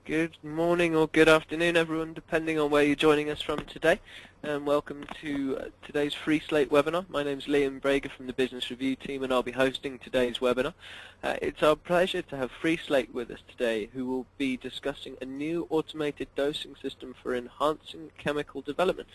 Good morning or good afternoon, everyone, depending on where you're joining us from today. Welcome to today's Freeslate webinar. My name is Liam Brager from the Business Review team, and I'll be hosting today's webinar. It's our pleasure to have Freeslate with us today, who will be discussing a new automated dosing system for enhancing chemical development.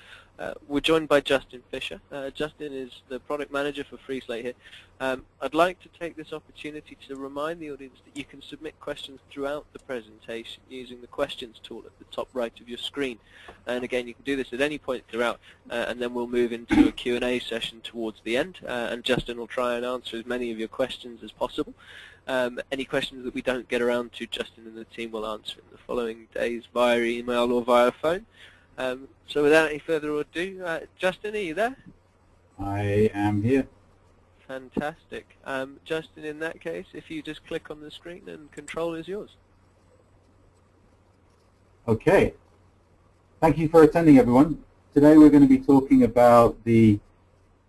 We're joined by Justin Fisher. Justin is the product manager for Freeslate here. I'd like to take this opportunity to remind the audience that you can submit questions throughout the presentation using the questions tool at the top right of your screen. And again, you can do this at any point throughout, and then we'll move into a Q&A session towards the end, and Justin will try and answer as many of your questions as possible. Any questions that we don't get around to, Justin and the team will answer in the following days via email or via phone. So without any further ado, Justin, are you there? I am here. Fantastic. Justin, in that case, if you just click on the screen and control is yours. Okay. Thank you for attending, everyone. Today we're going to be talking about the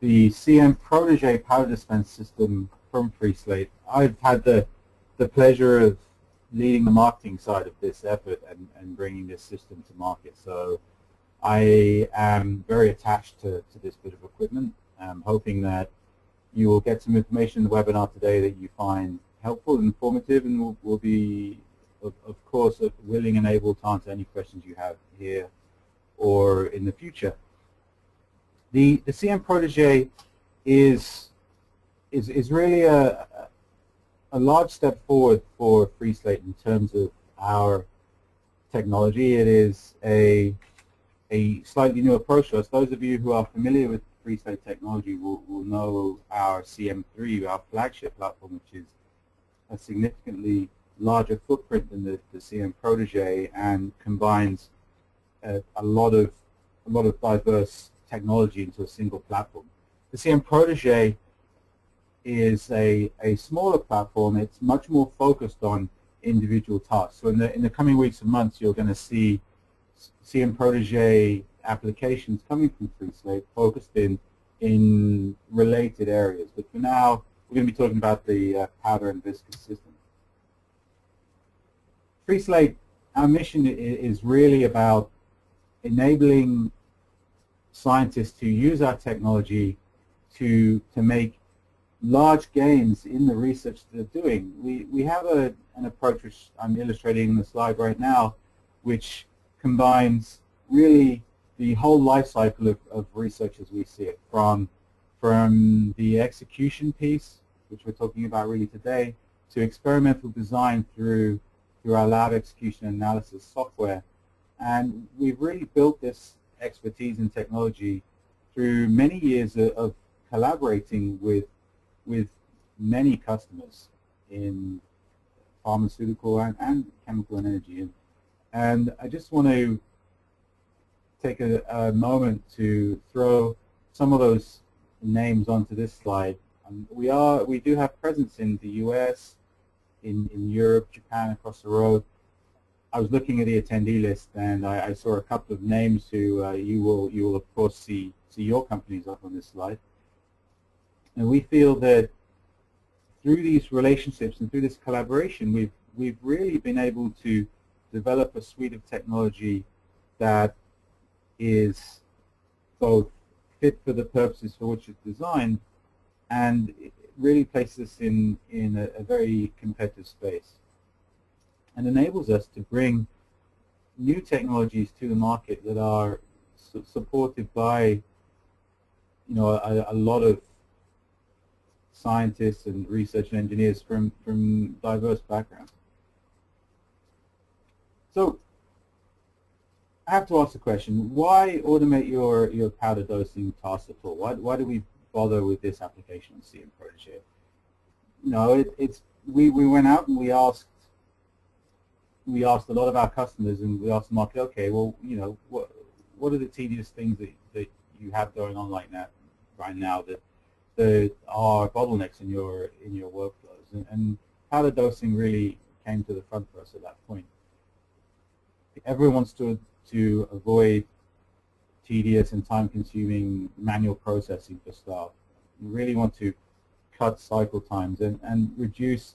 CM Protege powder dispense system from Freeslate. I've had the pleasure of leading the marketing side of this effort and bringing this system to market. So I am very attached to this bit of equipment. I'm hoping that you will get some information in the webinar today that you find helpful and informative, and will be, of course, willing and able to answer any questions you have here or in the future. The CM Protege is really a large step forward for Freeslate in terms of our technology. It is a slightly new approach to us. Those of you who are familiar with Freestate technology will know our CM3, our flagship platform, which is a significantly larger footprint than the CM Protege and combines a lot of diverse technology into a single platform. The CM Protege is a smaller platform. It's much more focused on individual tasks. So in the coming weeks and months, you're going to see CM Protege applications coming from Freeslate focused in related areas. But for now, we're going to be talking about the powder and viscous system. Freeslate, our mission is really about enabling scientists to use our technology to make large gains in the research they're doing. We have an approach which I'm illustrating in the slide right now, which combines really the whole life cycle of research as we see it, from the execution piece, which we're talking about really today, to experimental design through our lab execution analysis software. And we've really built this expertise in technology through many years of collaborating with many customers in pharmaceutical and chemical and energy. And I just want to take a moment to throw some of those names onto this slide. We do have presence in the US, in Europe, Japan, across the road. I was looking at the attendee list, and I saw a couple of names who you will of course see your companies up on this slide. And we feel that through these relationships and through this collaboration, we've really been able to develop a suite of technology that is both fit for the purposes for which it's designed, and it really places us in a very competitive space, and enables us to bring new technologies to the market that are supported by a lot of scientists and research and engineers from diverse backgrounds. So I have to ask the question, why automate your powder dosing tasks at all? Why do we bother with this application on CM Protege? We went out and we asked a lot of our customers, and we asked the market, okay, well, what are the tedious things that you have going on right now that are bottlenecks in your workflows? And powder dosing really came to the front for us at that point. Everyone wants to avoid tedious and time-consuming manual processing for staff. You really want to cut cycle times and reduce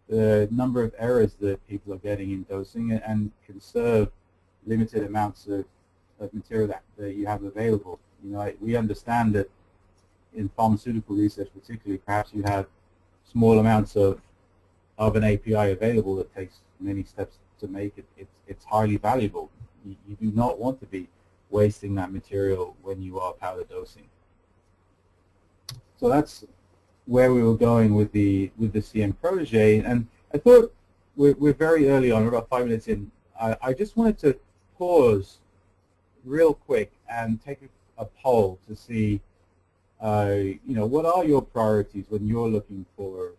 the number of errors that people are getting in dosing and conserve limited amounts of material that you have available. You know, we understand that in pharmaceutical research particularly, perhaps you have small amounts of an API available that takes many steps to make it. It's highly valuable. You do not want to be wasting that material when you are powder dosing. So that's where we were going with the CM Protege, and I thought we're very early on, we're about 5 minutes in. I just wanted to pause real quick and take a poll to see, you know, what are your priorities when you're looking for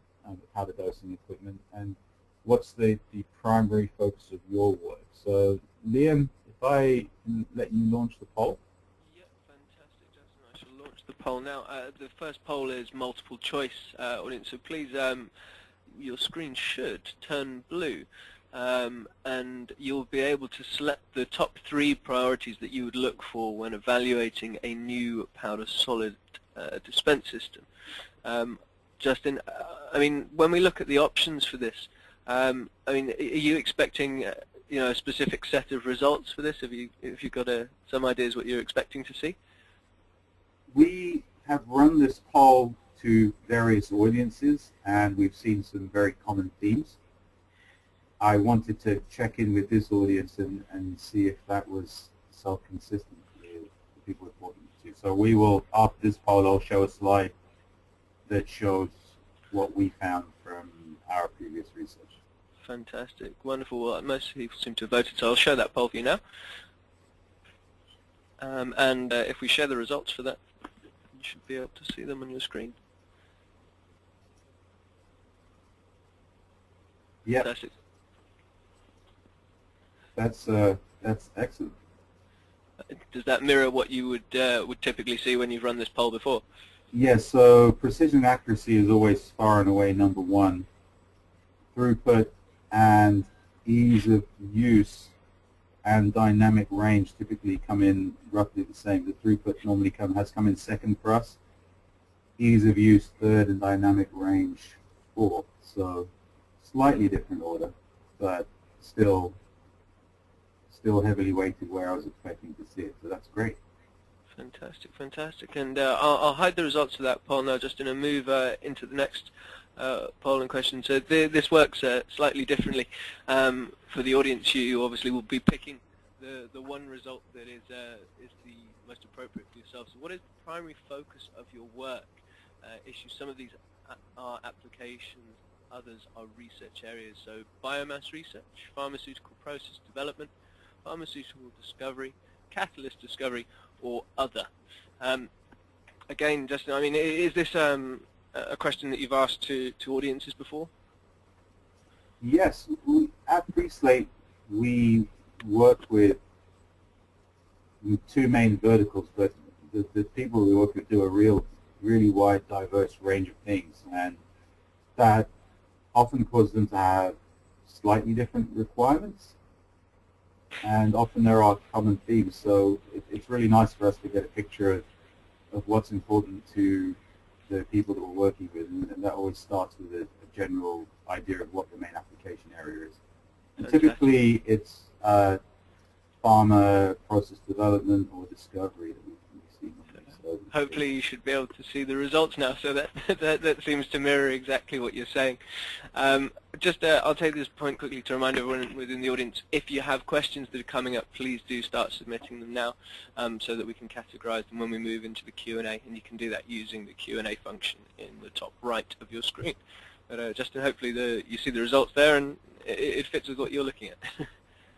powder dosing equipment, and what's the primary focus of your work? So, Liam, if I can let you launch the poll. Yep, fantastic, Justin. I shall launch the poll now. The first poll is multiple choice, audience, so please, your screen should turn blue. And you'll be able to select the top 3 priorities that you would look for when evaluating a new powder solid dispense system. Justin, I mean, when we look at the options for this, I mean, are you expecting you know, a specific set of results for this? Have you got some ideas what you're expecting to see? We have run this poll to various audiences, and we've seen some very common themes. I wanted to check in with this audience and see if that was self-consistent with the people we're talking to. So we will, after this poll, I'll show a slide that shows what we found from our previous research. Fantastic, wonderful. Well, most people seem to have voted, so I'll show that poll for you now. And if we share the results for that, you should be able to see them on your screen. Yeah. Fantastic. That's excellent. Does that mirror what you would typically see when you've run this poll before? Yes, so precision and accuracy is always far and away number 1. Throughput and ease of use and dynamic range typically come in roughly the same. The throughput normally has come in second for us. Ease of use third, and dynamic range fourth. So slightly different order, but still heavily weighted where I was expecting to see it. So that's great. Fantastic, fantastic. And I'll hide the results of that poll now, just in a move into the next polling question. So this works slightly differently. For the audience, you obviously will be picking the one result that is the most appropriate for yourself. So what is the primary focus of your work? Issues. Some of these are applications, others are research areas. So biomass research, pharmaceutical process development, pharmaceutical discovery, catalyst discovery, or other. Again, Justin, I mean, is this a question that you've asked to audiences before? Yes, at Freeslate we work with 2 main verticals, but the people we work with do a really wide, diverse range of things, and that often causes them to have slightly different requirements, and often there are common themes. So it's really nice for us to get a picture of what's important to the people that we're working with, and that always starts with a general idea of what the main application area is. And typically it's pharma process development or discovery that we see. So hopefully you should be able to see the results now, so that seems to mirror exactly what you're saying. I'll take this point quickly to remind everyone within the audience, if you have questions that are coming up, please do start submitting them now, so that we can categorize them when we move into the Q&A, and you can do that using the Q&A function in the top right of your screen. But Justin, hopefully you see the results there, and it fits with what you're looking at.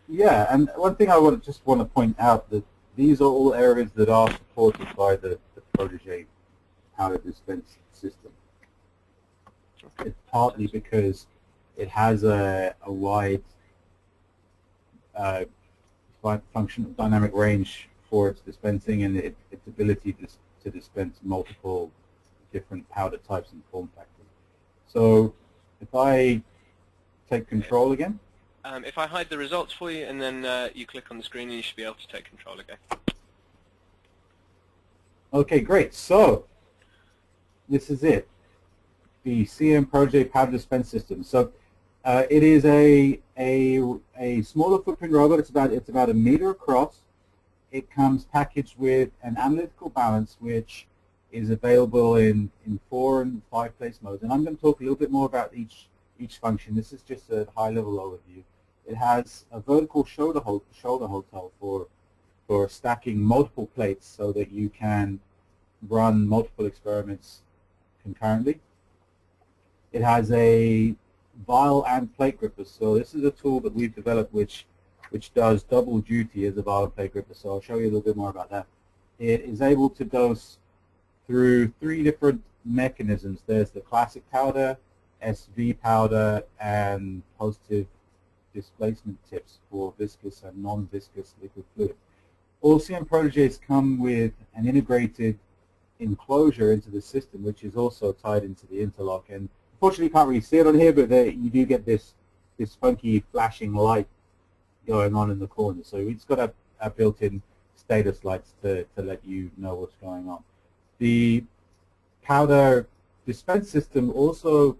Yeah, and one thing I just want to point out, that these are all areas that are supported by the Protege powder dispense system. Okay. It's partly because it has a wide function of dynamic range for its dispensing, and its ability to dispense multiple different powder types and form factors. So if I take control again. If I hide the results for you, and then you click on the screen, and you should be able to take control again. Okay, great. So this is it, the CM Protege powder dispense system. So It is a smaller footprint robot. It's about a meter across. It comes packaged with an analytical balance, which is available in 4 and 5 place modes. And I'm going to talk a little bit more about each function. This is just a high-level overview. It has a vertical shoulder hotel for stacking multiple plates so that you can run multiple experiments concurrently. It has a vial and plate gripper. So this is a tool that we've developed which does double duty as a vial and plate gripper. So I'll show you a little bit more about that. It is able to dose through 3 different mechanisms. There's the classic powder, SV powder, and positive displacement tips for viscous and non-viscous liquid fluid. All CM Protégés come with an integrated enclosure into the system, which is also tied into the interlock. And unfortunately, you can't really see it on here, but you do get this funky flashing light going on in the corner. So it's got a built-in status lights to let you know what's going on. The powder dispense system also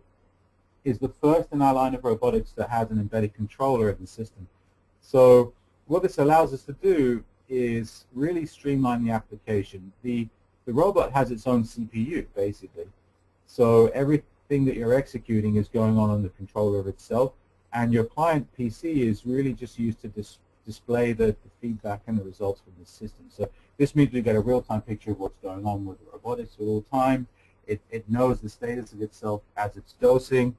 is the first in our line of robotics that has an embedded controller in the system. So what this allows us to do is really streamline the application. The robot has its own CPU, basically. So everything that you're executing is going on the controller of itself, and your client PC is really just used to display the feedback and the results from the system. So this means we get a real-time picture of what's going on with the robotics at all time. It knows the status of itself as it's dosing,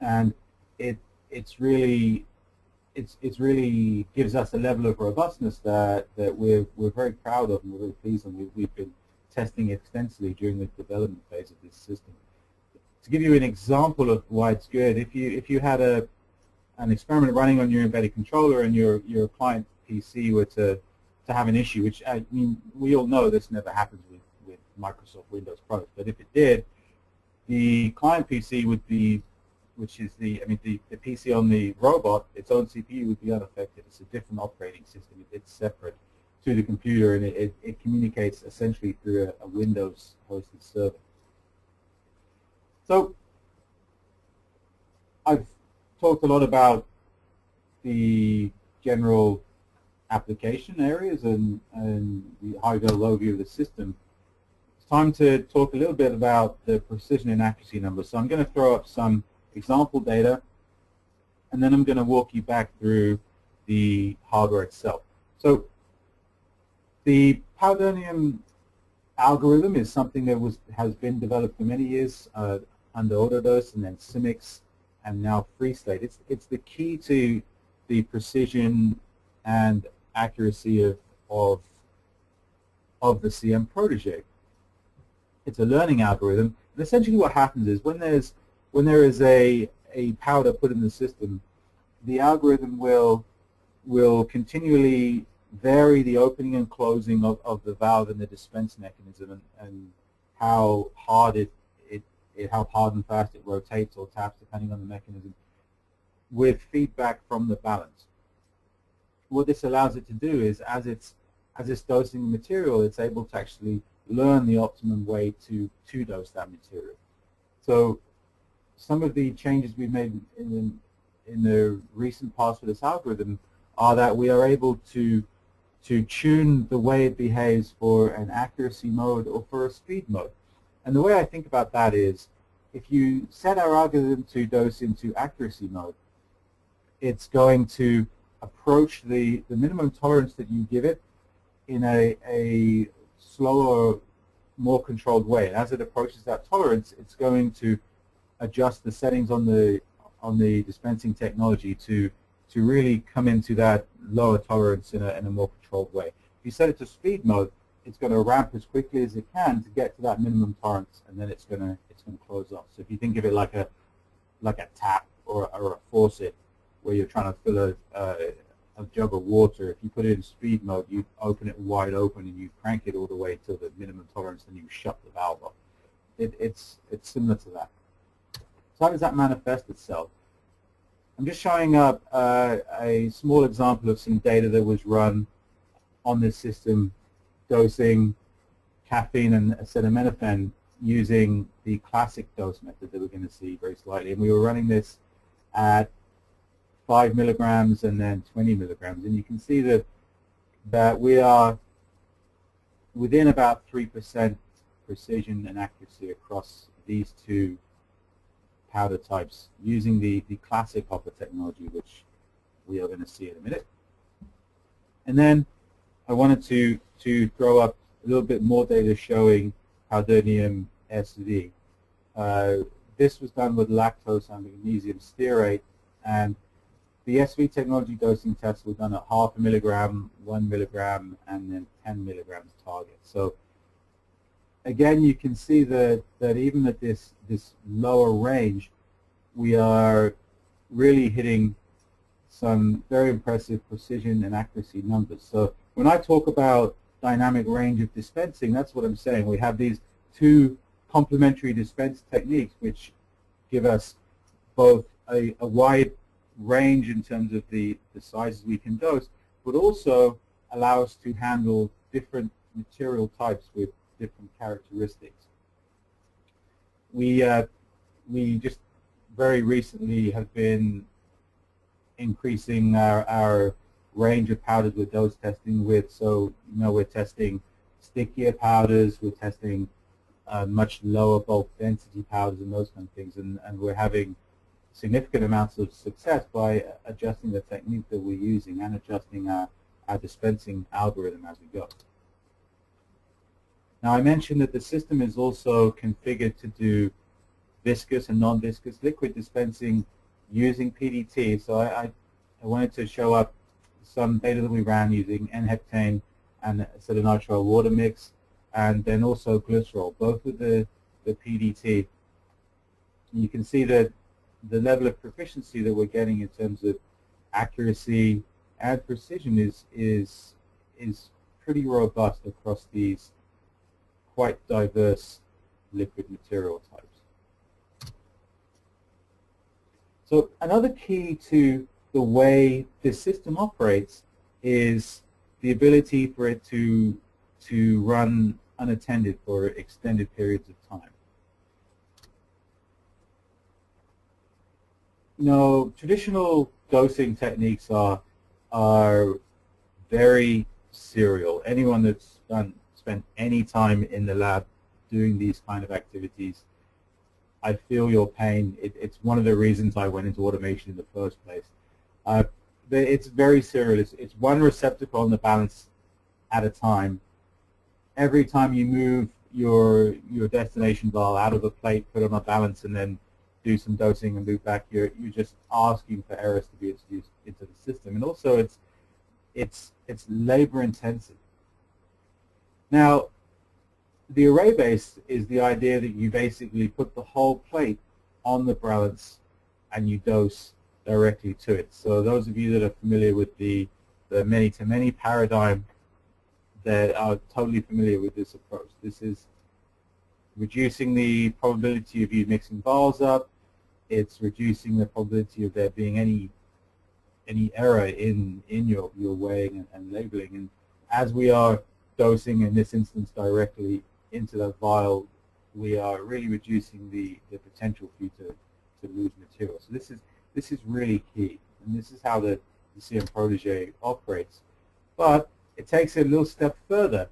and it's really gives us a level of robustness that we're very proud of and we're very pleased, and we've been testing extensively during the development phase of this system. To give you an example of why it's good, if you had an experiment running on your embedded controller and your client PC were to have an issue, which I mean we all know this never happens with Microsoft Windows products, but if it did, the client PC would be, which is the PC on the robot, its own CPU would be unaffected. It's a different operating system. It's separate to the computer, and it communicates essentially through a Windows hosted server. So I've talked a lot about the general application areas and the high-level overview of the system. It's time to talk a little bit about the precision and accuracy numbers. So I'm going to throw up some example data, and then I'm going to walk you back through the hardware itself. So the Powdernium algorithm is something that has been developed for many years under Autodose, and then Symix, and now Freeslate. It's the key to the precision and accuracy of the CM Protege. It's a learning algorithm, and essentially what happens is when there is a powder put in the system, the algorithm will continually vary the opening and closing of the valve and the dispense mechanism, and how hard how hard and fast it rotates or taps depending on the mechanism, with feedback from the balance. What this allows it to do is, as it's dosing the material, it's able to actually learn the optimum way to dose that material. So some of the changes we've made in the recent past with this algorithm are that we are able to tune the way it behaves for an accuracy mode or for a speed mode. And the way I think about that is, if you set our algorithm to dose into accuracy mode, it's going to approach the minimum tolerance that you give it in a slower, more controlled way. And as it approaches that tolerance, it's going to adjust the settings on the dispensing technology to really come into that lower tolerance in a more controlled way. If you set it to speed mode, it's going to ramp as quickly as it can to get to that minimum tolerance, and then it's going to close off. So if you think of it like a tap or a faucet where you're trying to fill a jug of water, if you put it in speed mode, you open it wide open and you crank it all the way to the minimum tolerance, and you shut the valve off. It's similar to that. So how does that manifest itself? I'm just showing up a small example of some data that was run on this system dosing caffeine and acetaminophen using the classic dose method that we're going to see very slightly. And we were running this at 5 milligrams and then 20 milligrams. And you can see that we are within about 3% precision and accuracy across these two powder types using the classic hopper technology, which we are going to see in a minute. And then I wanted to throw up a little bit more data showing Powdernium SV. This was done with lactose and magnesium stearate, and the SV technology dosing tests were done at 0.5 milligram, 1 milligram, and then 10 milligrams target. So again, you can see that even at this lower range, we are really hitting some very impressive precision and accuracy numbers. So when I talk about dynamic range of dispensing, that's what I'm saying. We have these two complementary dispense techniques which give us both a wide range in terms of the sizes we can dose, but also allow us to handle different material types with different characteristics. We just very recently have been increasing our range of powders we're dose testing with. So we're testing stickier powders, we're testing much lower bulk density powders and those kind of things, and we're having significant amounts of success by adjusting the technique that we're using and adjusting our dispensing algorithm as we go. Now I mentioned that the system is also configured to do viscous and non-viscous liquid dispensing using PDT. So I wanted to show up some data that we ran using N-heptane and acetonitrile water mix, and then also glycerol, both with the PDT. You can see that the level of proficiency that we're getting in terms of accuracy and precision is pretty robust across these quite diverse liquid material types. So another key to the way this system operates is the ability for it to run unattended for extended periods of time. Traditional dosing techniques are very serial. Anyone that's spent any time in the lab doing these kind of activities, I feel your pain. It's one of the reasons I went into automation in the first place. It's very serial. It's one receptacle on the balance at a time. Every time you move your destination vial out of a plate, put on a balance, and then do some dosing and move back, you're just asking for errors to be introduced into the system. And also it's labor intensive. Now, the array base is the idea that you basically put the whole plate on the balance and you dose directly to it. So those of you that are familiar with the many-to-many paradigm, that are totally familiar with this approach. This is reducing the probability of you mixing vials up. It's reducing the probability of there being any error in your weighing and labeling. And as we are dosing, in this instance, directly into that vial, we are really reducing the potential for you to lose material. So this is really key, and this is how the CM Protege operates. But it takes it a little step further.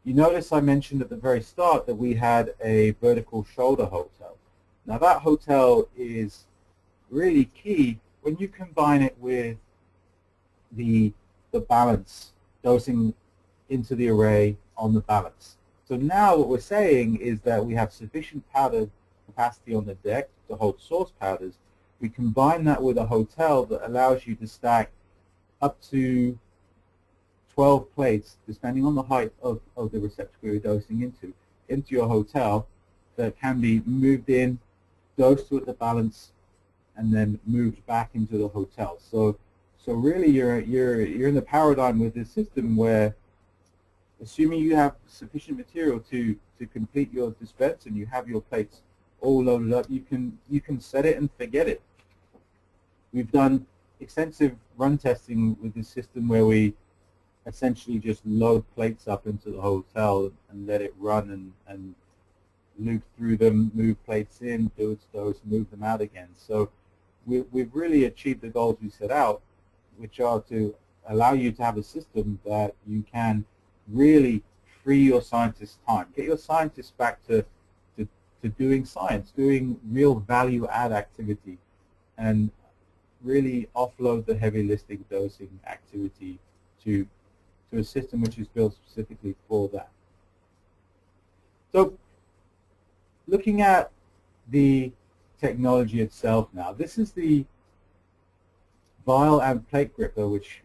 You notice I mentioned at the very start that we had a vertical shoulder hotel. Now that hotel is really key when you combine it with the balance, dosing into the array on the balance. So now what we're saying is that we have sufficient powder capacity on the deck to hold source powders. We combine that with a hotel that allows you to stack up to 12 plates, depending on the height of the receptacle you're dosing into your hotel, that can be moved in, dosed with the balance, and then moved back into the hotel. So really you're in the paradigm with this system where, assuming you have sufficient material to complete your dispense and you have your plates all loaded up, you can set it and forget it. We've done extensive run testing with this system where we essentially just load plates up into the hotel and let it run and loop through them, move plates in, do its dose, move them out again. So we've really achieved the goals we set out, which are to allow you to have a system that you can really free your scientists' time. Get your scientists back to doing science, doing real value-add activity, and really offload the heavy lifting dosing activity to a system which is built specifically for that. So looking at the technology itself now, this is the vial and plate gripper which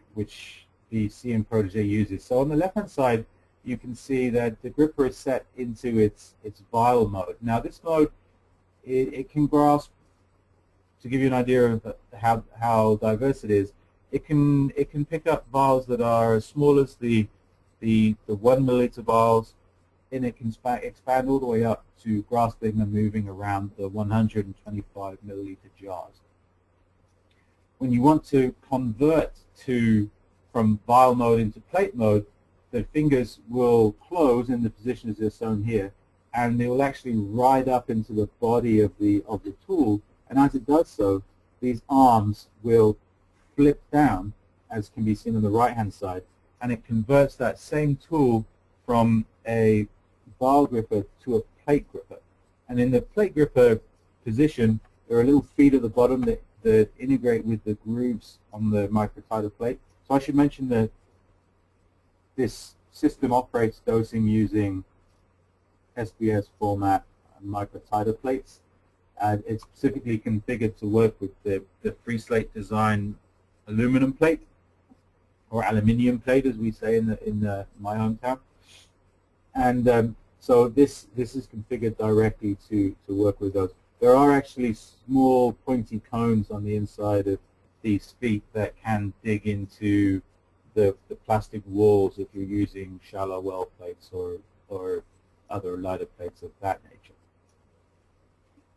the CM Protege uses. So on the left-hand side, you can see that the gripper is set into its vial mode. Now this mode, it can grasp, to give you an idea of how diverse it is, it can pick up vials that are as small as the 1 milliliter vials, and it can expand all the way up to grasping and moving around the 125 milliliter jars. When you want to convert from vial mode into plate mode, the fingers will close in the position as they're shown here, and they will actually ride up into the body of the tool, and as it does so, these arms will flip down, as can be seen on the right-hand side, and it converts that same tool from a vial gripper to a plate gripper. And in the plate gripper position, there are little feet at the bottom that integrate with the grooves on the microtiter plate. So I should mention that this system operates dosing using SBS format and microtiter plates. And it's specifically configured to work with the Freeslate design aluminum plate, or aluminium plate as we say in my hometown. And so this is configured directly to work with those. There are actually small pointy cones on the inside of these feet that can dig into the plastic walls if you're using shallow well plates or other lighter plates of that nature.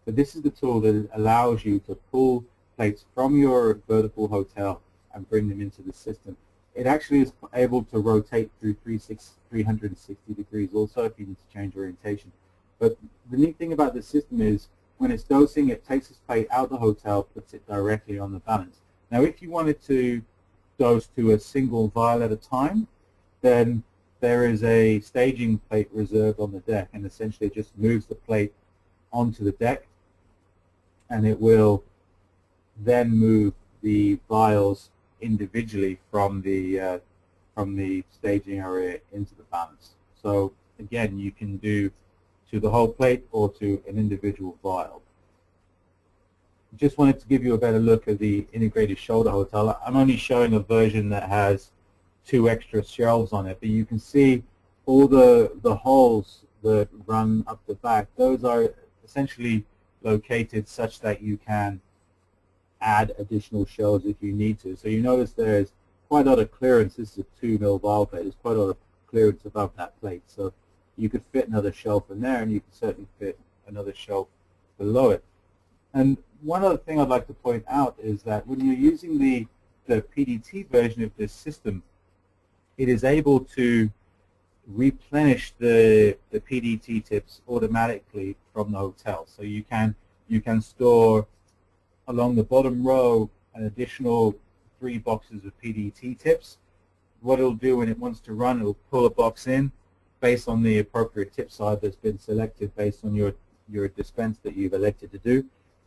But this is the tool that allows you to pull plates from your vertical hotel and bring them into the system. It actually is able to rotate through 360 degrees also if you need to change orientation. But the neat thing about this system is when it's dosing, it takes its plate out of the hotel, puts it directly on the balance. Now if you wanted to dose to a single vial at a time, then there is a staging plate reserved on the deck, and essentially it just moves the plate onto the deck, and it will then move the vials individually from the staging area into the balance. So again, you can do to the whole plate or to an individual vial. Just wanted to give you a better look at the integrated shoulder hotel. I'm only showing a version that has 2 extra shelves on it, but you can see all the holes that run up the back. Those are essentially located such that you can add additional shelves if you need to. So you notice there's quite a lot of clearance. This is a 2 mil vial plate. There's quite a lot of clearance above that plate. So you could fit another shelf in there, and you could certainly fit another shelf below it. And one other thing I'd like to point out is that when you're using the PDT version of this system, it is able to replenish the PDT tips automatically from the hotel. So you can store along the bottom row an additional 3 boxes of PDT tips. What it'll do when it wants to run, it'll pull a box in based on the appropriate tip side that's been selected based on your dispense that you've elected to do.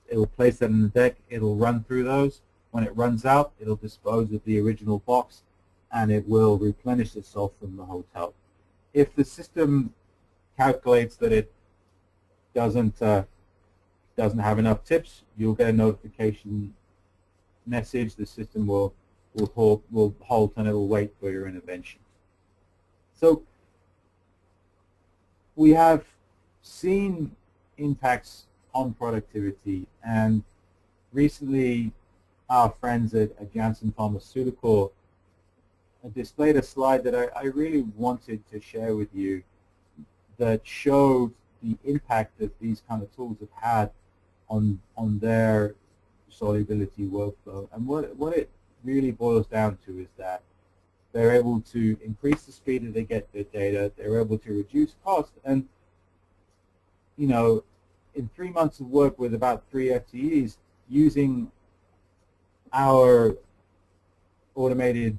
It'll place that in the deck, it'll run through those. When it runs out, it'll dispose of the original box, and it will replenish itself from the hotel. If the system calculates that it doesn't have enough tips, you'll get a notification message. The system will halt and it will wait for your intervention. So we have seen impacts on productivity, and recently our friends at Janssen Pharmaceutical displayed a slide that I really wanted to share with you that showed the impact that these kind of tools have had on their solubility workflow. And what it really boils down to is that they're able to increase the speed that they get their data, they're able to reduce cost, and in 3 months of work with about 3 FTEs, using our automated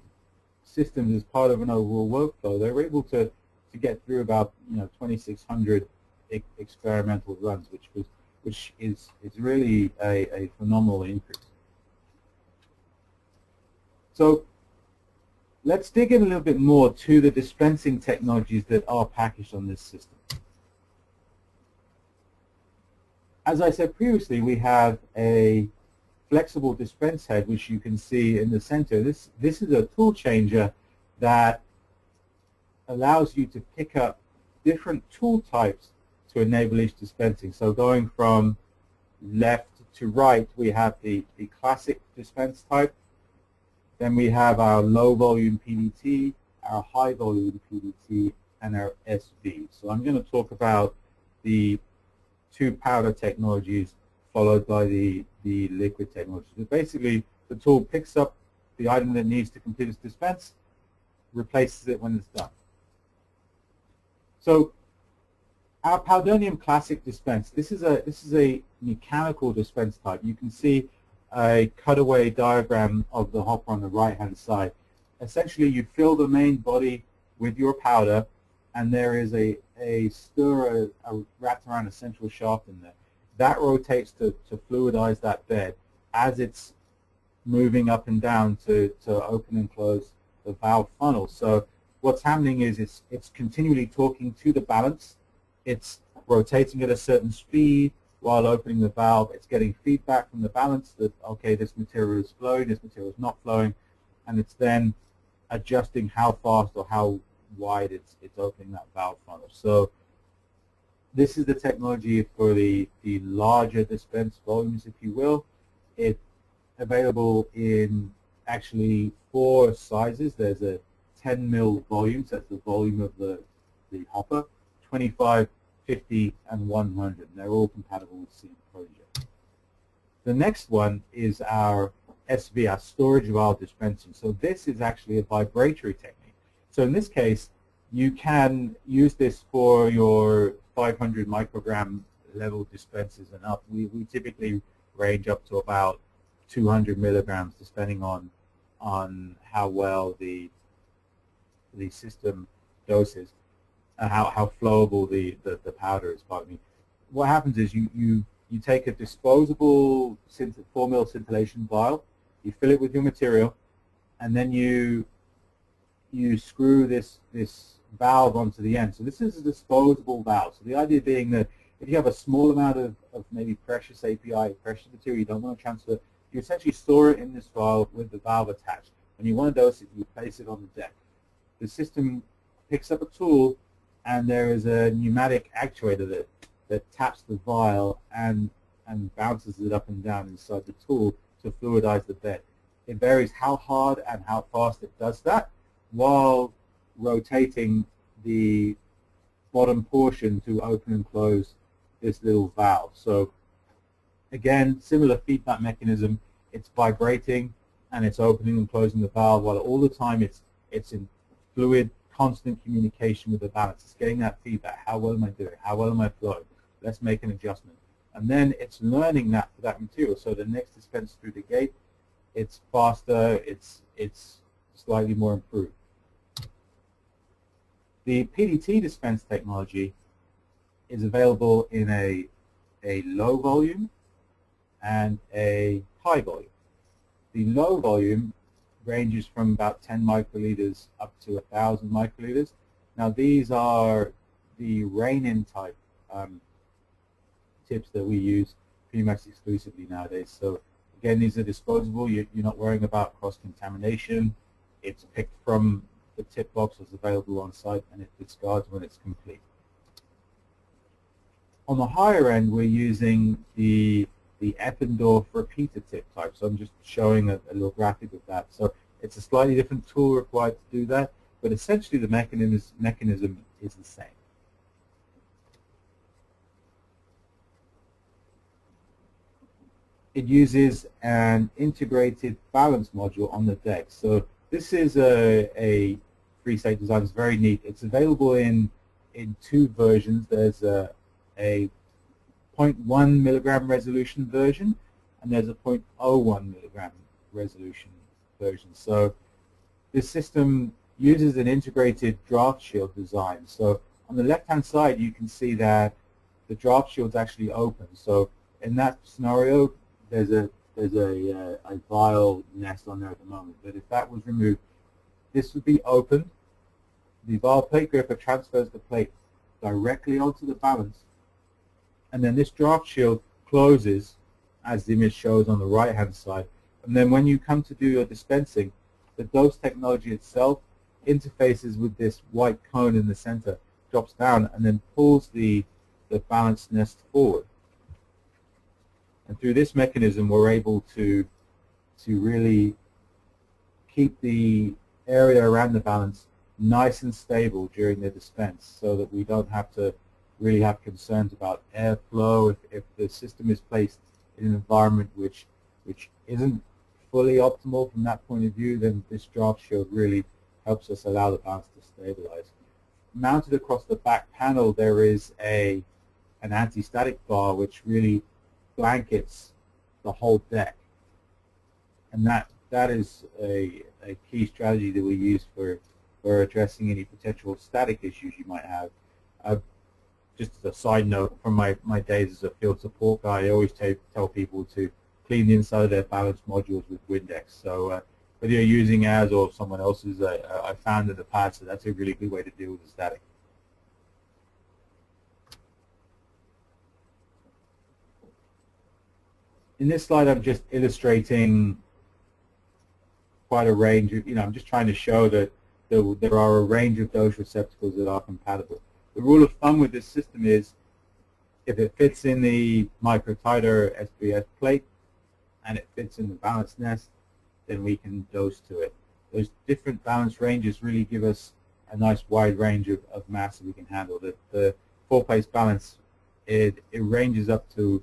systems as part of an overall workflow, they're able to get through about 2,600 experimental runs, which is really a phenomenal increase. So let's dig in a little bit more to the dispensing technologies that are packaged on this system. As I said previously, we have a flexible dispense head, which you can see in the center. This is a tool changer that allows you to pick up different tool types to enable each dispensing. So going from left to right, we have the classic dispense type. Then we have our low volume PDT, our high volume PDT, and our SV. So I'm going to talk about the two powder technologies followed by the liquid technology. So basically, the tool picks up the item that needs to complete its dispense, replaces it when it's done. So our Powdernium Classic dispense, this is a mechanical dispense type. You can see a cutaway diagram of the hopper on the right-hand side. Essentially, you fill the main body with your powder, and there is a stirrer wrapped around a central shaft in there. That rotates to fluidize that bed as it's moving up and down to open and close the valve funnel. So what's happening is it's continually talking to the balance. It's rotating at a certain speed while opening the valve. It's getting feedback from the balance that, okay, this material is flowing, this material is not flowing, and it's then adjusting how fast or how wide it's opening that valve funnel. So this is the technology for the larger dispense volumes, if you will. It's available in actually 4 sizes. There's a 10 mil volume, so that's the volume of the hopper, 25, 50, and 100. And they're all compatible with C and Protege. The next one is our SV, our Storage Val dispensing. So this is actually a vibratory technique. So in this case, you can use this for your 500 microgram level dispensers and up. We typically range up to about 200 milligrams, depending on how well the system doses, how flowable the powder is. Pardon me. What happens is you take a disposable 4 mil scintillation vial, you fill it with your material, and then you screw this valve onto the end. So this is a disposable valve. So the idea being that if you have a small amount of maybe precious API, precious material you don't want to transfer, you essentially store it in this vial with the valve attached. When you want to dose it, you place it on the deck. The system picks up a tool, and there is a pneumatic actuator that taps the vial and bounces it up and down inside the tool to fluidize the bed. It varies how hard and how fast it does that, while rotating the bottom portion to open and close this little valve. So again, similar feedback mechanism. It's vibrating and it's opening and closing the valve, while all the time it's in fluid, constant communication with the balance. It's getting that feedback. How well am I doing? How well am I flowing? Let's make an adjustment. And then it's learning that for that material. So the next dispense through the gate, it's faster, it's slightly more improved. The PDT dispense technology is available in a low volume and a high volume. The low volume ranges from about 10 microliters up to 1,000 microliters. Now these are the rain-in type tips that we use pretty much exclusively nowadays. So again, these are disposable. You're not worrying about cross-contamination. It's picked from the tip box that's available on site, and it discards when it's complete. On the higher end, we're using the Eppendorf repeater tip type. So I'm just showing a little graphic of that. So it's a slightly different tool required to do that, but essentially the mechanism is the same. It uses an integrated balance module on the deck. So this is a Freestate design. It's very neat. It's available in 2 versions. There's a 0.1 milligram resolution version, and there's a 0.01 milligram resolution version. So this system uses an integrated draft shield design. So on the left-hand side, you can see that the draft shield's actually open. So in that scenario, there's a vial nest on there at the moment. But if that was removed, this would be opened. The vial plate gripper transfers the plate directly onto the balance, and then this draft shield closes, as the image shows on the right-hand side. And then when you come to do your dispensing, the dose technology itself interfaces with this white cone in the center, drops down, and then pulls the balance nest forward. And through this mechanism, we're able to really keep the area around the balance nice and stable during the dispense, so that we don't have to really have concerns about airflow. If the system is placed in an environment which isn't fully optimal from that point of view, then this draft shield really helps us allow the balance to stabilize. Mounted across the back panel, there is an anti-static bar which really blankets the whole deck, and that is a key strategy that we use for addressing any potential static issues you might have. Just as a side note, from my days as a field support guy, I always tell people to clean the inside of their balance modules with Windex. So whether you're using ours or someone else's, I found in the past that that's a really good way to deal with the static. In this slide, I'm just illustrating quite a range of, I'm just trying to show that there are a range of dose receptacles that are compatible. The rule of thumb with this system is if it fits in the microtiter SBS plate and it fits in the balance nest, then we can dose to it. Those different balance ranges really give us a nice wide range of mass that we can handle. The four-place balance, it ranges up to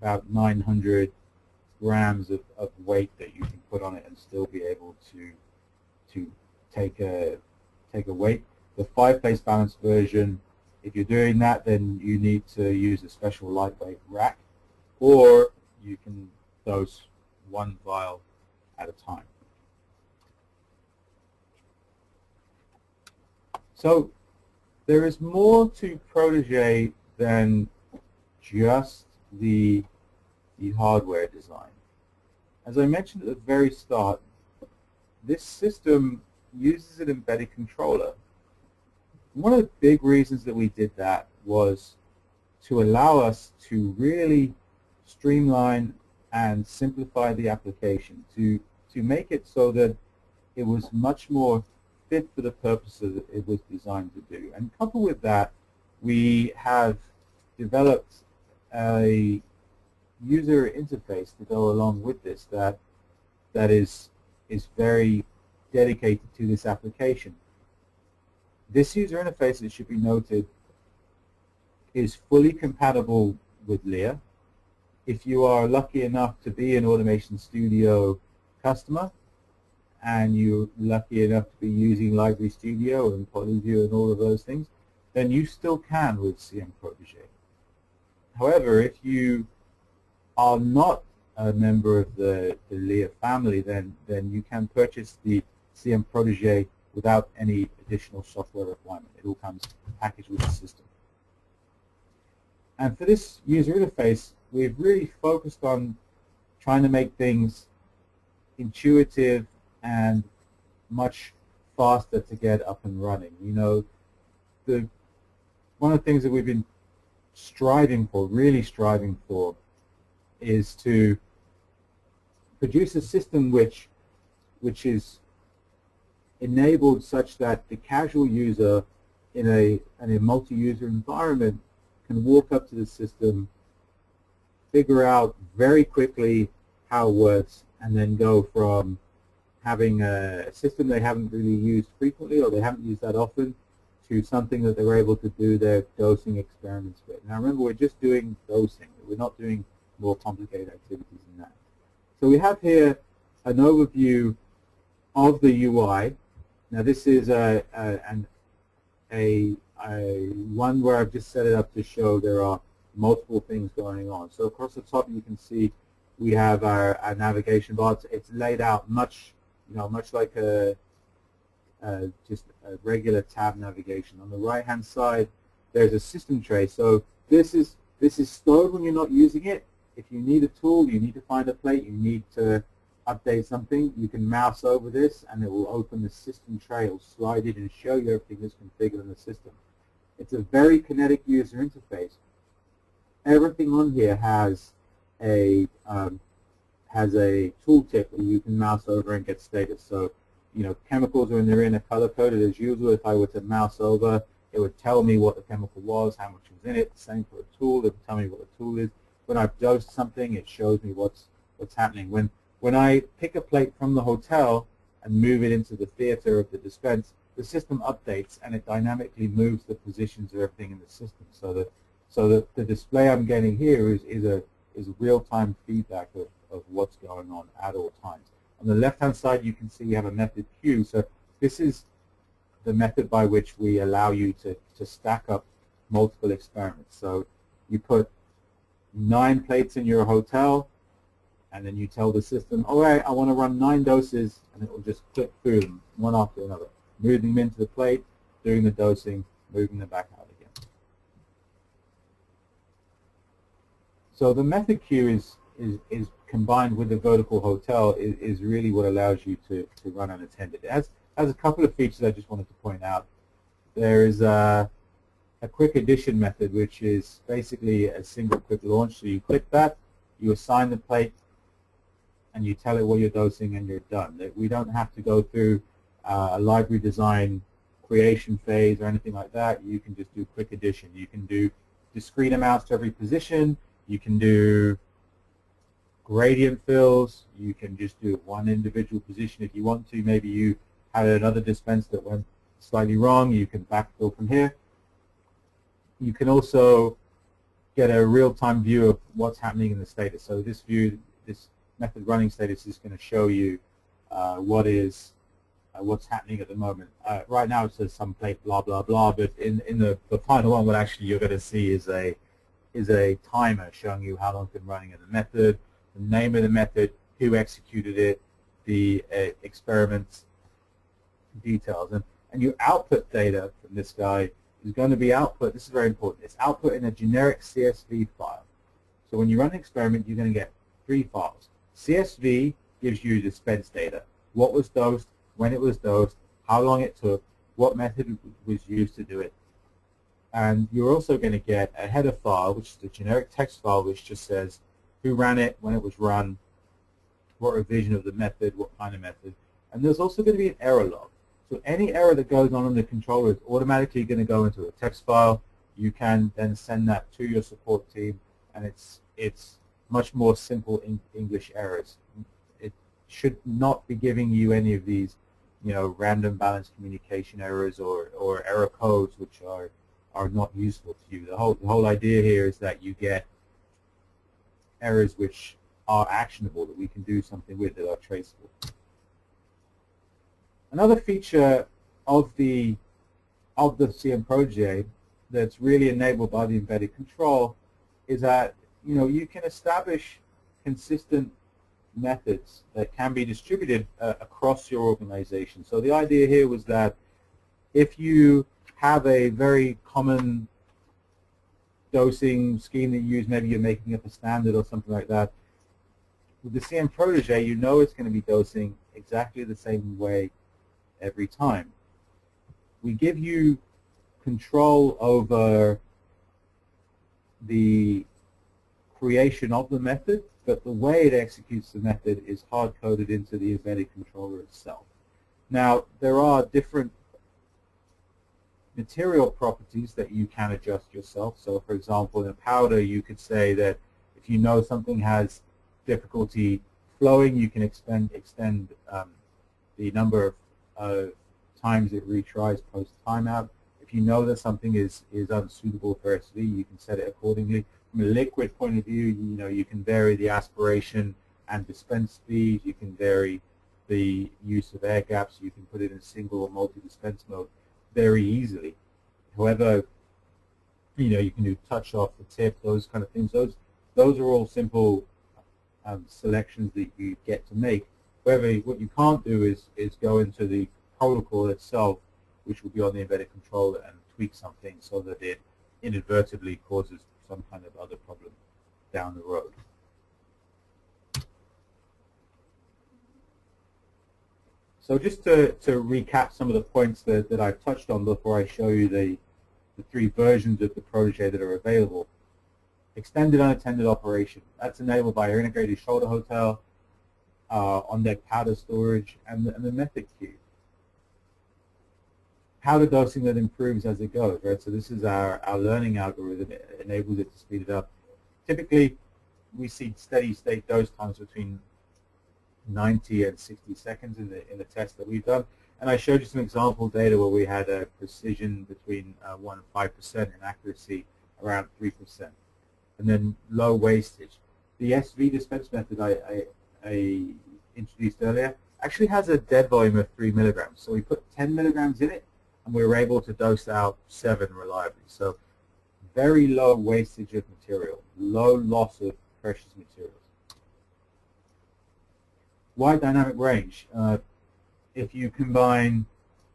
about 900 grams of weight that you can put on it and still be able to take a weight. The five-place balance version, if you're doing that, then you need to use a special lightweight rack, or you can dose one vial at a time. So there is more to Protege than just the hardware design. As I mentioned at the very start, this system uses an embedded controller. One of the big reasons that we did that was to allow us to really streamline and simplify the application, to make it so that it was much more fit for the purposes that it was designed to do. And coupled with that, we have developed a user interface to go along with this that is very dedicated to this application. This user interface, it should be noted, is fully compatible with Lear. If you are lucky enough to be an Automation Studio customer and you're lucky enough to be using Library Studio and PolyView and all of those things, then you still can with CM Protege. However, if you are not a member of the Lear family, then you can purchase the CM Protege without any additional software requirement. It all comes packaged with the system. And for this user interface, we've really focused on trying to make things intuitive and much faster to get up and running. One of the things that we've been really striving for, is to produce a system which is enabled such that the casual user in a multi-user environment can walk up to the system, figure out very quickly how it works, and then go from having a system they haven't really used frequently or they haven't used that often to something that they're able to do their dosing experiments with. Now remember, we're just doing dosing. We're not doing more complicated activities than that. So we have here an overview of the UI. Now this is one where I've just set it up to show there are multiple things going on. So across the top you can see we have our navigation bar. It's laid out much, much like just a regular tab navigation. On the right-hand side, there's a system tray. So this is stored when you're not using it. If you need a tool, you need to find a plate, you need to update something, you can mouse over this and it will open the system tray. It will slide in and show you everything that's configured in the system. It's a very kinetic user interface. Everything on here has a tooltip where you can mouse over and get status. So, chemicals are in color coded as usual. If I were to mouse over, it would tell me what the chemical was, how much was in it. Same for a tool, it would tell me what the tool is. When I've dosed something, it shows me what's happening. When I pick a plate from the hotel and move it into the theater of the dispense, the system updates and it dynamically moves the positions of everything in the system. So that the display I'm getting here is a real-time feedback of what's going on at all times. On the left-hand side, you can see you have a method queue. So this is the method by which we allow you to stack up multiple experiments. So you put 9 plates in your hotel, and then you tell the system, all right, I want to run 9 doses, and it will just click through them one after another, moving them into the plate, doing the dosing, moving them back out again. So the method queue is combined with the vertical hotel is really what allows you to run unattended. It has a couple of features I just wanted to point out. There is a quick addition method, which is basically a single quick launch. So you click that, you assign the plate, and you tell it what you're dosing, and you're done. We don't have to go through a library design creation phase or anything like that. You can just do quick addition. You can do discrete amounts to every position. You can do gradient fills. You can just do one individual position if you want to. Maybe you had another dispense that went slightly wrong. You can backfill from here. You can also get a real-time view of what's happening in the status. So this method running status is going to show you what's happening at the moment. Right now it says some plate blah blah blah, but in the final one, what actually you're going to see is a timer showing you how long it's been running in the method, the name of the method, who executed it, the experiments details, and your output data from this guy is going to be output. This is very important. It's output in a generic CSV file. So when you run an experiment, you're going to get 3 files. CSV gives you dispense data, what was dosed, when it was dosed, how long it took, what method was used to do it. And you're also going to get a header file, which is the generic text file, which just says who ran it, when it was run, what revision of the method, what kind of method. And there's also going to be an error log. So any error that goes on the controller is automatically going to go into a text file. You can then send that to your support team, and it's much more simple English errors. It should not be giving you any of these, random balance communication errors or error codes which are not useful to you. The whole idea here is that you get errors which are actionable, that we can do something with, that are traceable. Another feature of the CM Protege that's really enabled by the embedded control is that you can establish consistent methods that can be distributed across your organization. So the idea here was that if you have a very common dosing scheme that you use, maybe you're making up a standard or something like that, with the CM Protege, it's going to be dosing exactly the same way every time. We give you control over the creation of the method, but the way it executes the method is hard-coded into the embedded controller itself. Now, there are different material properties that you can adjust yourself. So, for example, in a powder, you could say that if you know something has difficulty flowing, you can extend the number of times it retries post timeout. If you know that something is unsuitable for SV, you can set it accordingly. From a liquid point of view, you can vary the aspiration and dispense speed. You can vary the use of air gaps. You can put it in single or multi-dispense mode very easily. However, you can do touch off the tip, those kind of things. Those are all simple selections that you get to make. However, what you can't do is go into the protocol itself, which will be on the embedded controller, and tweak something so that it inadvertently causes some kind of other problem down the road. So just to recap some of the points that I've touched on before I show you the three versions of the Protege that are available. Extended unattended operation. That's enabled by our integrated shoulder hotel, on-deck powder storage, and the method queue. Powder dosing that improves as it goes, right? So this is our learning algorithm. It enables it to speed it up. Typically, we see steady state dose times between 90 and 60 seconds in the test that we've done. And I showed you some example data where we had a precision between 1 and 5% and accuracy around 3%. And then low wastage. The SV dispense method I introduced earlier actually has a dead volume of 3 milligrams. So we put 10 milligrams in it, and we were able to dose out 7 reliably. So very low wastage of material, low loss of precious materials. Wide dynamic range. If you combine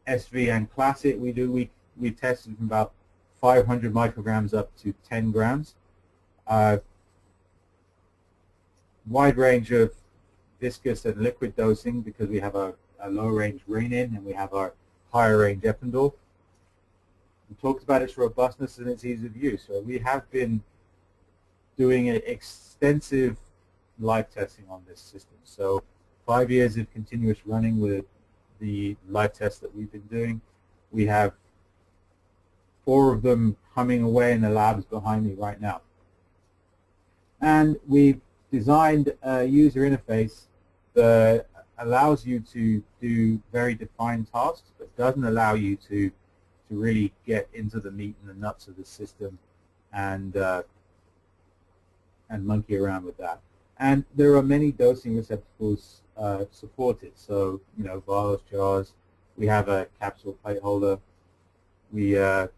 SV and Classic, we tested from about 500 micrograms up to 10 grams. Wide range of viscous and liquid dosing because we have a low range Renin and we have our higher range Epinol. We talked about its robustness and its ease of use. So we have been doing an extensive live testing on this system. So 5 years of continuous running with the live tests that we've been doing. We have 4 of them humming away in the labs behind me right now. And we've designed a user interface that allows you to do very defined tasks, but doesn't allow you to really get into the meat and the nuts of the system and monkey around with that. And there are many dosing receptacles supported. So, you know, vials, jars. We have a capsule plate holder. We have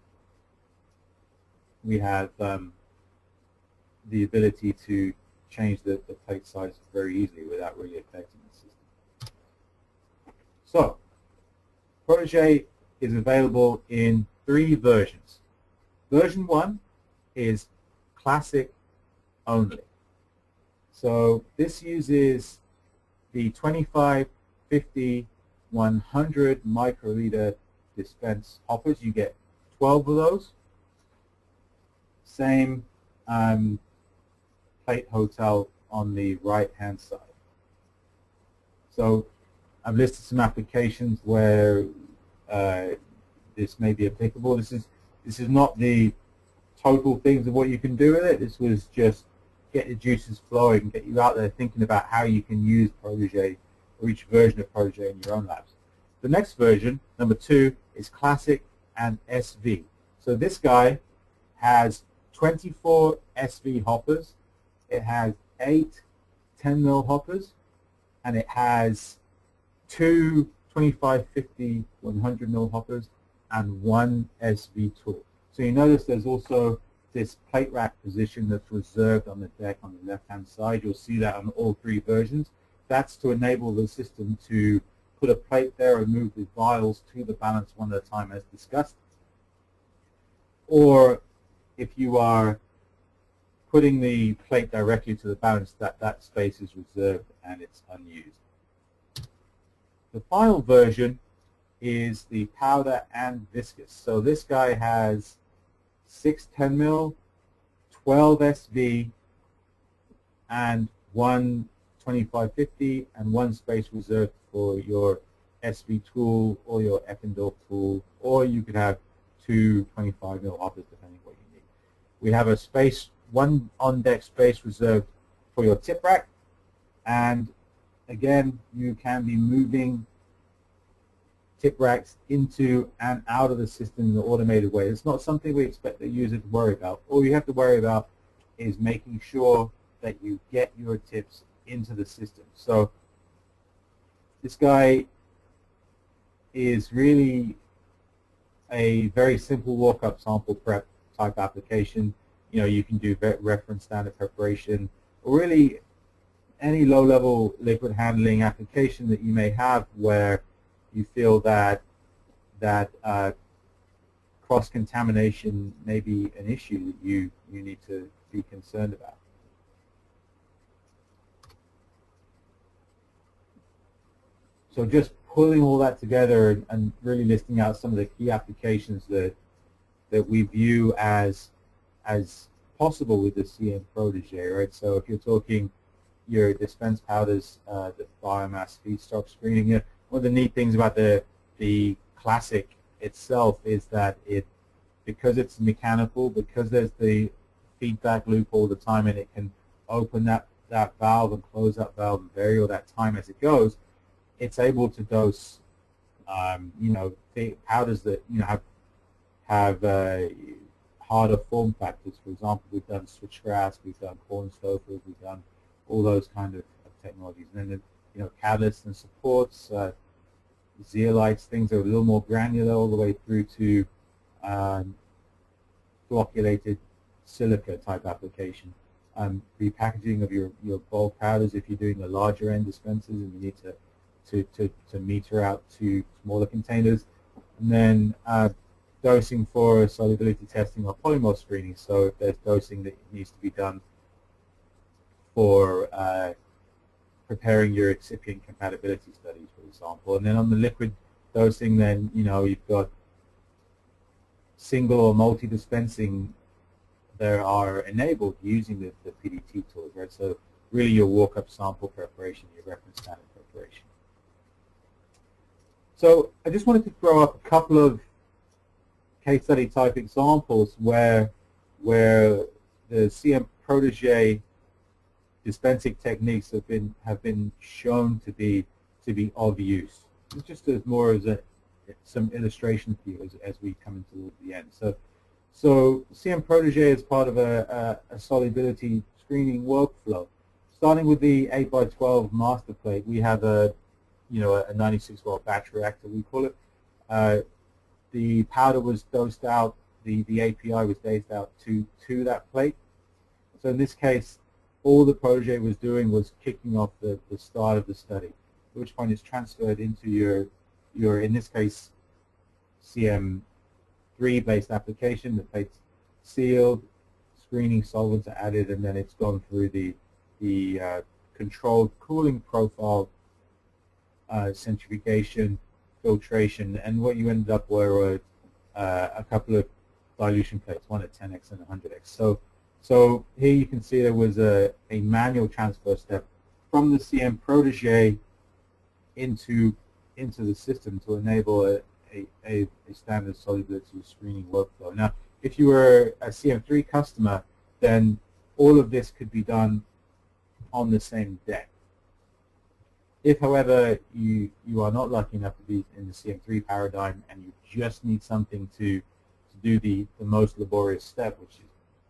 the ability to change the plate size very easily without really affecting the system. So, Protege is available in 3 versions. Version 1 is Classic only. So this uses the 25, 50, 100 microliter dispense hoppers. You get 12 of those. Same plate hotel on the right-hand side. So I've listed some applications where this may be applicable. This is not the total things of what you can do with it. This was just get the juices flowing, get you out there thinking about how you can use Protege or each version of Protege in your own labs. The next version, number 2, is Classic and SV. So this guy has 24 SV hoppers. It has 8 10 mil hoppers, and it has 2 25, 50, 100 mil hoppers, and 1 SV tool. So you notice there's also this plate rack position that's reserved on the deck on the left-hand side. You'll see that on all 3 versions. That's to enable the system to put a plate there and move the vials to the balance one at a time as discussed. Or if you are putting the plate directly to the balance, that space is reserved and it's unused. The final version is the powder and viscous. So this guy has 6 10 mil, 12 SV, and 1 2550, and 1 space reserved for your SV tool or your Epinol tool, or you could have 2 25 mil hoppers depending what you need. We have a space, 1 on-deck space reserved for your tip rack, and again, you can be moving tip racks into and out of the system in an automated way. It's not something we expect the user to worry about. All you have to worry about is making sure that you get your tips into the system. So this guy is really a very simple walk-up sample prep type application. You know, you can do reference standard preparation, or really any low-level liquid handling application that you may have where you feel that cross-contamination may be an issue that you need to be concerned about. So just pulling all that together and really listing out some of the key applications that we view as possible with the CM Protege, right? So if you're talking your dispense powders, the biomass feedstock screening, one of the neat things about the classic itself is that because it's mechanical, because there's the feedback loop all the time, and it can open that valve and close that valve and vary all that time as it goes, it's able to dose, powders that have harder form factors. For example, we've done switchgrass, we've done corn stoufers, we've done all those kind of technologies. And then, catalysts and supports, zeolites, things that are a little more granular, all the way through to flocculated silica type application. Repackaging of your bulk powders if you're doing the larger end dispensers and you need to meter out to smaller containers. And then dosing for solubility testing or polymorph screening. So if there's dosing that needs to be done for preparing your excipient compatibility studies, for example. And then on the liquid dosing, then you've got single or multi-dispensing that are enabled using the PDT tools, right? So really your walk-up sample preparation, your reference standard preparation. So I just wanted to throw up a couple of case study type examples where the CM Protege dispensing techniques have been shown to be of use. It's just as more as some illustration for you as we come into the end. So CM Protege is part of a solubility screening workflow. Starting with the 8x12 master plate, we have a 96-volt batch reactor, we call it. The powder was dosed out, the API was dosed out to that plate. So in this case, all the Protege was doing was kicking off the start of the study, at which point it's transferred into your in this case, CM3 based application. The plate's sealed, screening solvents are added, and then it's gone through the controlled cooling profile, centrifugation, filtration, and what you ended up were a couple of dilution plates, one at 10x and 100x. So here you can see there was a manual transfer step from the CM Protege into the system to enable a standard solubility screening workflow. Now, if you were a CM3 customer, then all of this could be done on the same deck. If, however, you are not lucky enough to be in the CM3 paradigm and you just need something to do the most laborious step, which is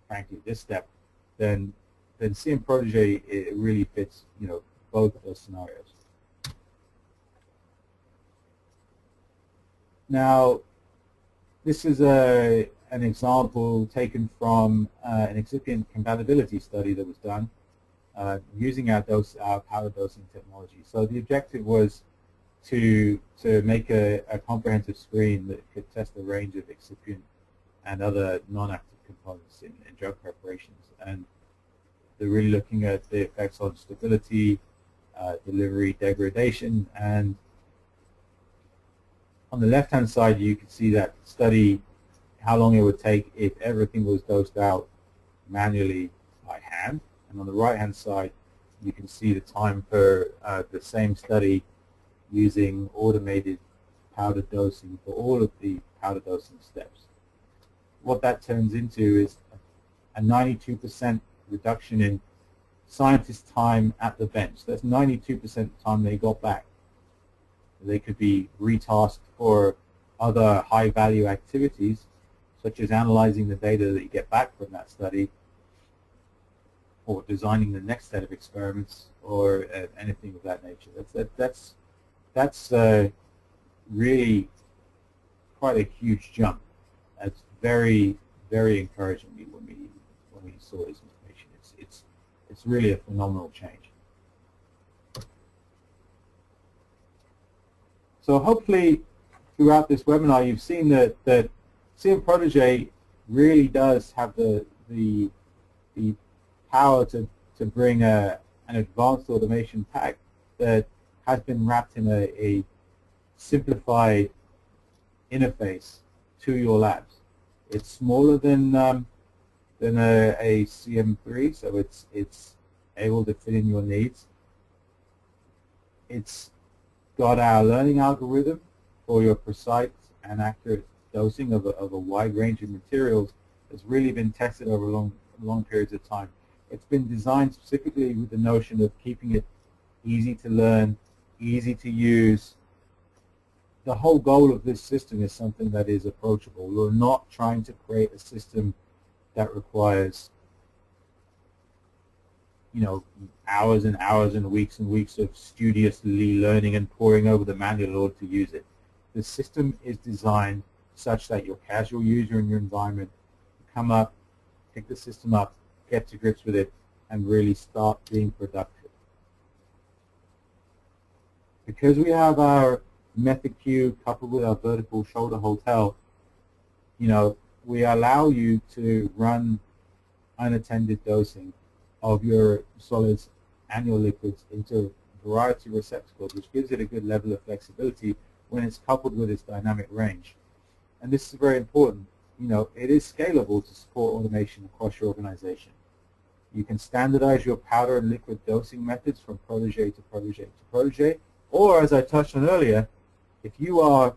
frankly this step, then CM Protege, it really fits both of those scenarios. Now, this is an example taken from an excipient compatibility study that was done using our powder dosing technology. So the objective was to make a comprehensive screen that could test a range of excipient and other non-active components in drug preparations. And they're really looking at the effects on stability, delivery, degradation, and on the left-hand side you can see that study, how long it would take if everything was dosed out manually by hand. And on the right-hand side, you can see the time for the same study using automated powder dosing for all of the powder dosing steps. What that turns into is a 92% reduction in scientists' time at the bench. That's 92% of the time they got back. They could be retasked for other high-value activities, such as analyzing the data that you get back from that study, or designing the next set of experiments, or anything of that nature. That's really quite a huge jump. That's very, very encouraging when we saw this information. It's really a phenomenal change. So hopefully throughout this webinar you've seen that CM Protege really does have the power to bring an advanced automation pack that has been wrapped in a simplified interface to your labs. It's smaller than a CM3, so it's able to fit in your needs. It's got our learning algorithm for your precise and accurate dosing of a wide range of materials. That's really been tested over long periods of time. It's been designed specifically with the notion of keeping it easy to learn, easy to use. The whole goal of this system is something that is approachable. We're not trying to create a system that requires, you know, hours and hours and weeks of studiously learning and poring over the manual in order to use it. The system is designed such that your casual user in your environment can come up, pick the system up, get to grips with it, and really start being productive. Because we have our method queue coupled with our vertical shoulder hotel, you know, we allow you to run unattended dosing of your solids and your liquids into a variety of receptacles, which gives it a good level of flexibility when it's coupled with its dynamic range. And this is very important. You know, it is scalable to support automation across your organization. You can standardize your powder and liquid dosing methods from Protege to Protege to Protege, or as I touched on earlier, if you are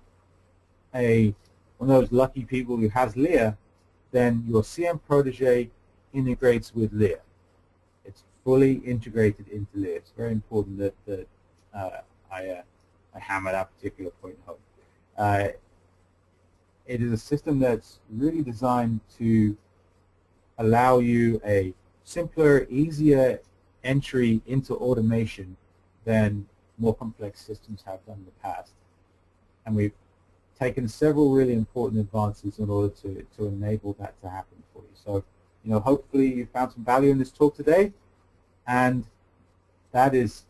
one of those lucky people who has Lear, then your CM Protege integrates with Lear. It's fully integrated into Lear. It's very important that I hammer that particular point home. It is a system that's really designed to allow you a simpler, easier entry into automation than more complex systems have done in the past. And we've taken several really important advances in order to enable that to happen for you. So, you know, hopefully you found some value in this talk today, and that is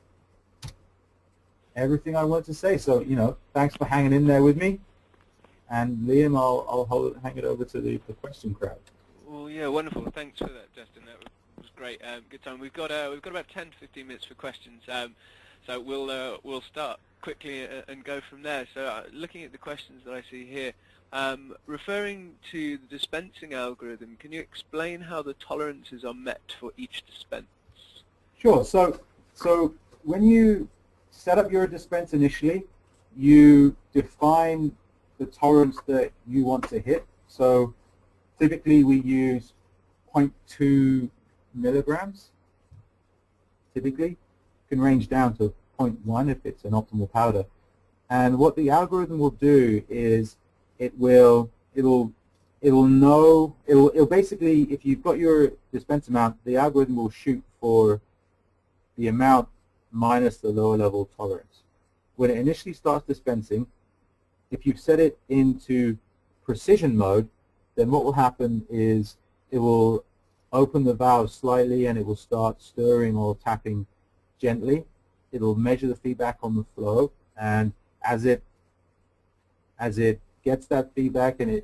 everything I want to say. So, you know, thanks for hanging in there with me. And Liam, I'll hang it over to the question crowd. Well, yeah, wonderful. Thanks for that, Justin. That was great. Good time. We've got about 10 to 15 minutes for questions. So we'll start quickly and go from there. So looking at the questions that I see here, referring to the dispensing algorithm, can you explain how the tolerances are met for each dispense? Sure. So when you set up your dispense initially, you define the tolerance that you want to hit. So typically we use 0.2 milligrams. Typically, can range down to 0.1 if it's an optimal powder. And what the algorithm will do is it'll basically, if you've got your dispense amount, the algorithm will shoot for the amount minus the lower level tolerance. When it initially starts dispensing, if you've set it into precision mode, then what will happen is it will open the valve slightly and it will start stirring or tapping gently. It will measure the feedback on the flow, and as it gets that feedback and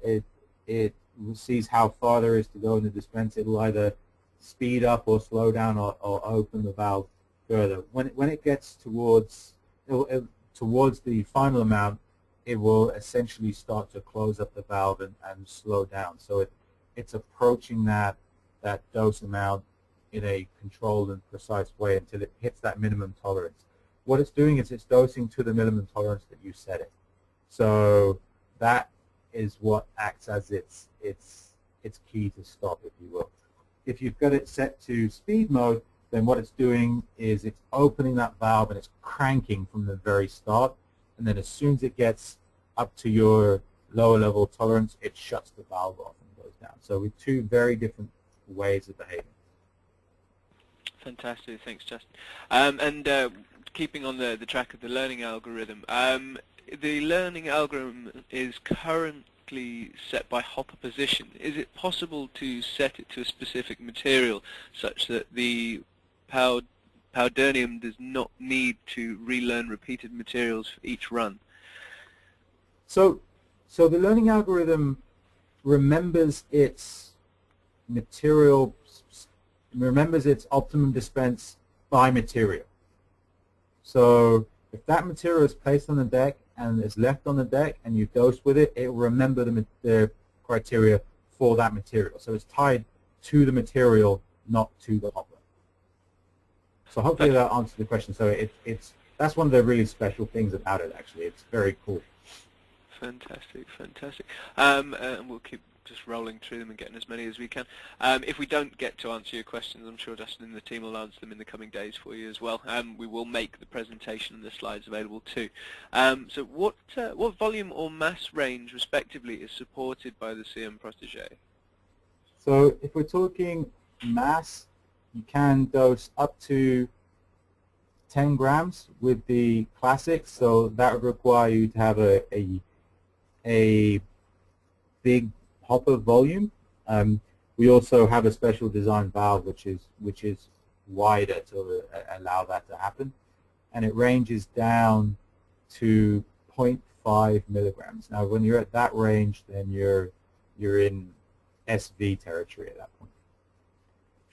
it sees how far there is to go in the dispense, it will either speed up or slow down or open the valve further. When it gets towards the final amount, it will essentially start to close up the valve and slow down. So it's approaching that dose amount in a controlled and precise way until it hits that minimum tolerance. What it's doing is it's dosing to the minimum tolerance that you set it. So that is what acts as its key to stop, if you will. If you've got it set to speed mode, then what it's doing is it's opening that valve and it's cranking from the very start, and then as soon as it gets up to your lower level tolerance, it shuts the valve off and goes down. So with two very different ways of behaving. Fantastic, thanks, Justin. And keeping on the track of the learning algorithm, the learning algorithm is currently set by hopper position. Is it possible to set it to a specific material such that the powdernium does not need to relearn repeated materials for each run? So the learning algorithm remembers its material, remembers its optimum dispense by material. So if that material is placed on the deck and is left on the deck and you dose with it, it will remember the criteria for that material. So it's tied to the material, not to the hopper. So hopefully that answers the question. So that's one of the really special things about it, actually. It's very cool. Fantastic, fantastic. And we'll keep just rolling through them and getting as many as we can. If we don't get to answer your questions, I'm sure Justin and the team will answer them in the coming days for you as well. We will make the presentation and the slides available too. So what volume or mass range, respectively, is supported by the CM Protege? So if we're talking mass, you can dose up to 10 grams with the classic, so that would require you to have a big hopper volume. We also have a special design valve which is wider to allow that to happen, and it ranges down to 0.5 milligrams. Now when you're at that range, then you're in SV territory at that point.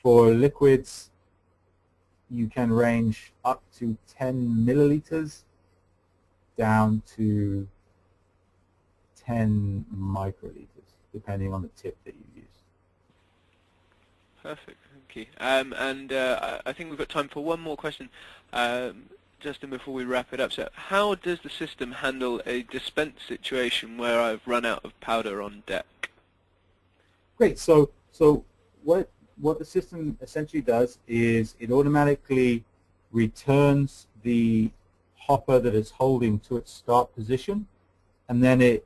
For liquids, you can range up to 10 milliliters down to 10 microliters, depending on the tip that you use. Perfect, thank you. I think we've got time for one more question, Justin, before we wrap it up. So how does the system handle a dispense situation where I've run out of powder on deck? Great. So what the system essentially does is it automatically returns the hopper that it's holding to its start position, and then it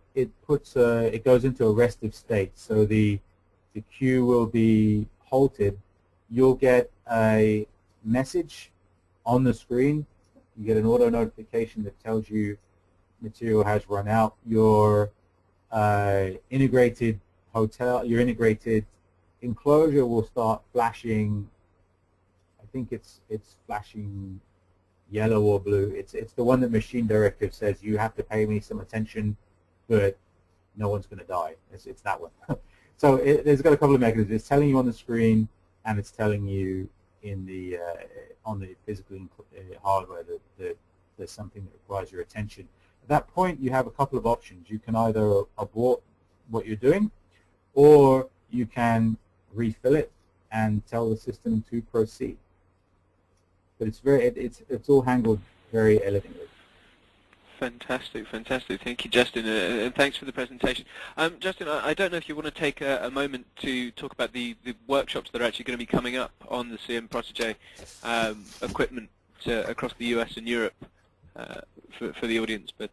goes into a restive state. So the queue will be halted. You'll get a message on the screen. You get an auto notification that tells you material has run out. Your integrated enclosure will start flashing. I think it's flashing yellow or blue. It's the one that Machine Directive says you have to pay me some attention, but no one's going to die. It's that one. So there's got a couple of mechanisms. It's telling you on the screen, and it's telling you in the on the physical hardware that there's something that requires your attention. At that point, you have a couple of options. You can either abort what you're doing, or you can refill it and tell the system to proceed. But it's all handled very elegantly. Fantastic, fantastic. Thank you, Justin, and thanks for the presentation. Justin, I don't know if you want to take a moment to talk about the workshops that are actually going to be coming up on the CM Protege equipment across the US and Europe for the audience. But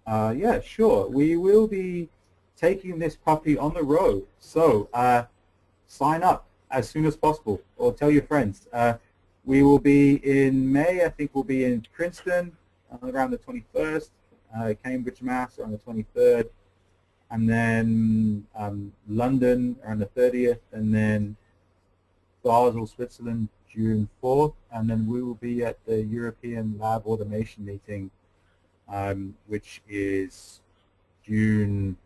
yeah, sure. We will be taking this puppy on the road, so sign up as soon as possible, or tell your friends. We will be in May. I think we'll be in Princeton around the 21st, Cambridge, Mass on the 23rd, and then London around the 30th, and then Basel, Switzerland, June 4th, and then we will be at the European Lab Automation meeting, which is June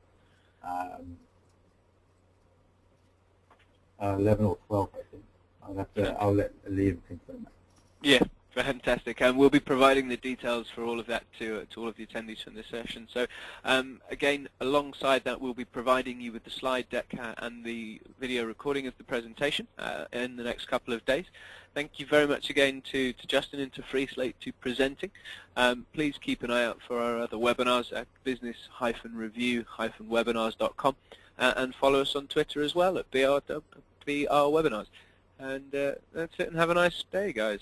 11 or 12, I think. I'll let Liam confirm that. yeah, fantastic. And we'll be providing the details for all of that to all of the attendees from this session. So again, alongside that, we'll be providing you with the slide deck and the video recording of the presentation in the next couple of days. Thank you very much again to Justin and to Freeslate to presenting. Please keep an eye out for our other webinars at business-review-webinars.com and follow us on Twitter as well at BR Webinars. And that's it, and have a nice day, guys.